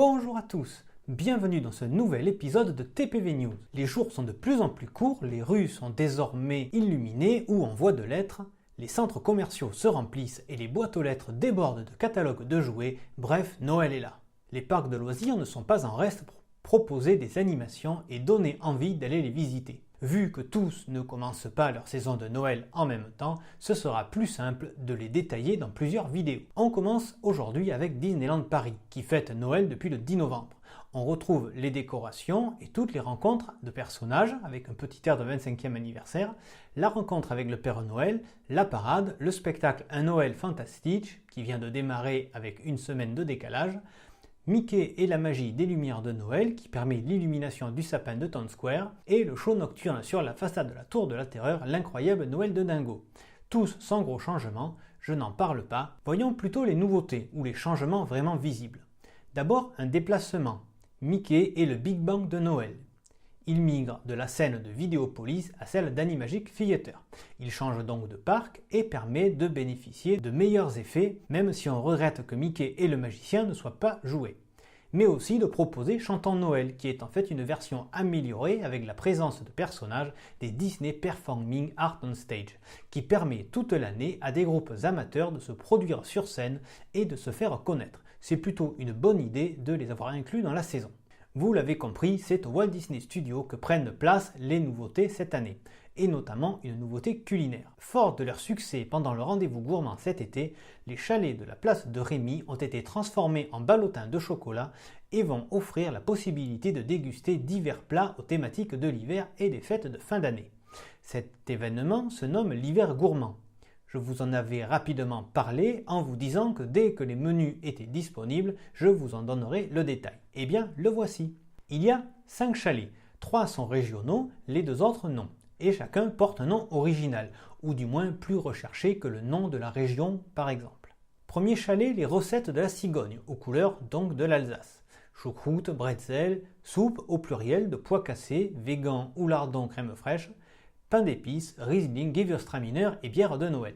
Bonjour à tous, bienvenue dans ce nouvel épisode de TPV News. Les jours sont de plus en plus courts, les rues sont désormais illuminées ou en voie de l'être, les centres commerciaux se remplissent et les boîtes aux lettres débordent de catalogues de jouets, bref, Noël est là. Les parcs de loisirs ne sont pas en reste pour proposer des animations et donner envie d'aller les visiter. Vu que tous ne commencent pas leur saison de Noël en même temps, ce sera plus simple de les détailler dans plusieurs vidéos. On commence aujourd'hui avec Disneyland Paris, qui fête Noël depuis le 10 novembre. On retrouve les décorations et toutes les rencontres de personnages avec un petit air de 25e anniversaire, la rencontre avec le Père Noël, la parade, le spectacle Un Noël fantastique qui vient de démarrer avec une semaine de décalage, Mickey et la magie des lumières de Noël qui permet l'illumination du sapin de Town Square et le show nocturne sur la façade de la Tour de la Terreur, l'incroyable Noël de Dingo. Tous sans gros changements, je n'en parle pas. Voyons plutôt les nouveautés ou les changements vraiment visibles. D'abord un déplacement. Mickey et le Big Bang de Noël. Il migre de la scène de Vidéopolis à celle d'Animagic Theater. Il change donc de parc et permet de bénéficier de meilleurs effets, même si on regrette que Mickey et le magicien ne soient pas joués. Mais aussi de proposer Chantons Noël, qui est en fait une version améliorée avec la présence de personnages des Disney Performing Art on Stage, qui permet toute l'année à des groupes amateurs de se produire sur scène et de se faire connaître. C'est plutôt une bonne idée de les avoir inclus dans la saison. Vous l'avez compris, c'est au Walt Disney Studios que prennent place les nouveautés cette année, et notamment une nouveauté culinaire. Fort de leur succès pendant le rendez-vous gourmand cet été, les chalets de la place de Rémy ont été transformés en ballotins de chocolat et vont offrir la possibilité de déguster divers plats aux thématiques de l'hiver et des fêtes de fin d'année. Cet événement se nomme l'hiver gourmand. Je vous en avais rapidement parlé en vous disant que dès que les menus étaient disponibles, je vous en donnerai le détail. Eh bien, le voici. Il y a 5 chalets. 3 sont régionaux, les 2 autres non. Et chacun porte un nom original, ou du moins plus recherché que le nom de la région par exemple. Premier chalet, les recettes de la cigogne, aux couleurs donc de l'Alsace. Choucroute, bretzel, soupe au pluriel de pois cassés, végan ou lardon crème fraîche, pain d'épices, Riesling, Gewürztraminer et bière de Noël.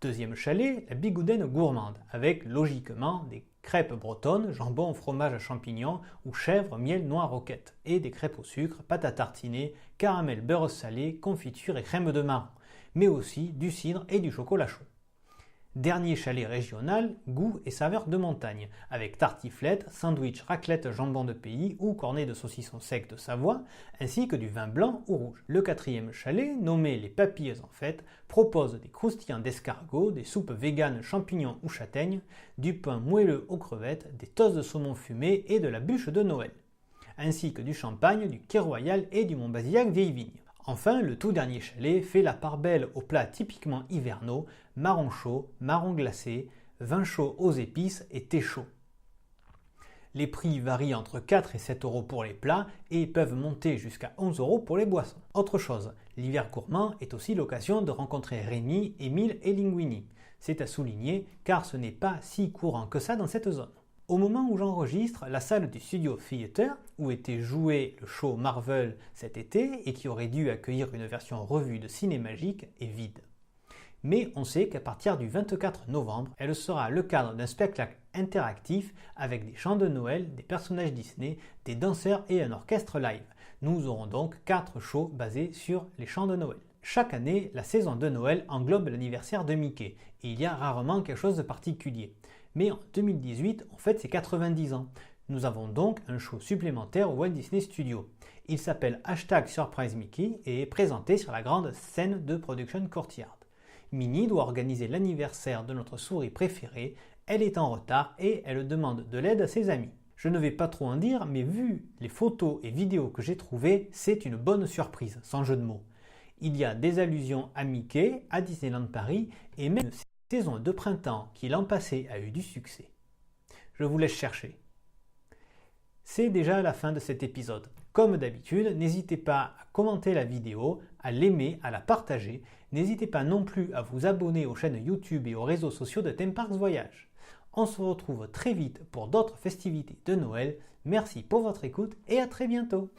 Deuxième chalet, la bigoudaine gourmande, avec logiquement des crêpes bretonnes, jambon, fromage, champignons ou chèvre, miel, noix, roquette, et des crêpes au sucre, pâte à tartiner, caramel, beurre salé, confiture et crème de marron, mais aussi du cidre et du chocolat chaud. Dernier chalet régional, goût et saveur de montagne, avec tartiflette, sandwich, raclette, jambon de pays ou cornet de saucisson sec de Savoie, ainsi que du vin blanc ou rouge. Le quatrième chalet, nommé les Papilles en fête, propose des croustillants d'escargot, des soupes véganes champignons ou châtaignes, du pain moelleux aux crevettes, des toasts de saumon fumé et de la bûche de Noël, ainsi que du champagne, du quai royal et du Montbazillac vieille vigne. Enfin, le tout dernier chalet fait la part belle aux plats typiquement hivernaux, marron chaud, marron glacé, vin chaud aux épices et thé chaud. Les prix varient entre 4 et 7 euros pour les plats et peuvent monter jusqu'à 11 euros pour les boissons. Autre chose, l'hiver gourmand est aussi l'occasion de rencontrer Rémi, Émile et Linguini. C'est à souligner car ce n'est pas si courant que ça dans cette zone. Au moment où j'enregistre, la salle du Studio Theater, où était joué le show Marvel cet été et qui aurait dû accueillir une version revue de Cinémagique, est vide. Mais on sait qu'à partir du 24 novembre, elle sera le cadre d'un spectacle interactif avec des chants de Noël, des personnages Disney, des danseurs et un orchestre live. Nous aurons donc 4 shows basés sur les chants de Noël. Chaque année, la saison de Noël englobe l'anniversaire de Mickey et il y a rarement quelque chose de particulier. Mais en 2018, on fête ses 90 ans. Nous avons donc un show supplémentaire au Walt Disney Studios. Il s'appelle #SurpriseMickey et est présenté sur la grande scène de Production Courtyard. Minnie doit organiser l'anniversaire de notre souris préférée, elle est en retard et elle demande de l'aide à ses amis. Je ne vais pas trop en dire, mais vu les photos et vidéos que j'ai trouvées, c'est une bonne surprise, sans jeu de mots. Il y a des allusions à Mickey, à Disneyland Paris et même une saison de printemps qui l'an passé a eu du succès. Je vous laisse chercher. C'est déjà la fin de cet épisode. Comme d'habitude, n'hésitez pas à commenter la vidéo, à l'aimer, à la partager. N'hésitez pas non plus à vous abonner aux chaînes YouTube et aux réseaux sociaux de Theme Parks Voyage. On se retrouve très vite pour d'autres festivités de Noël. Merci pour votre écoute et à très bientôt.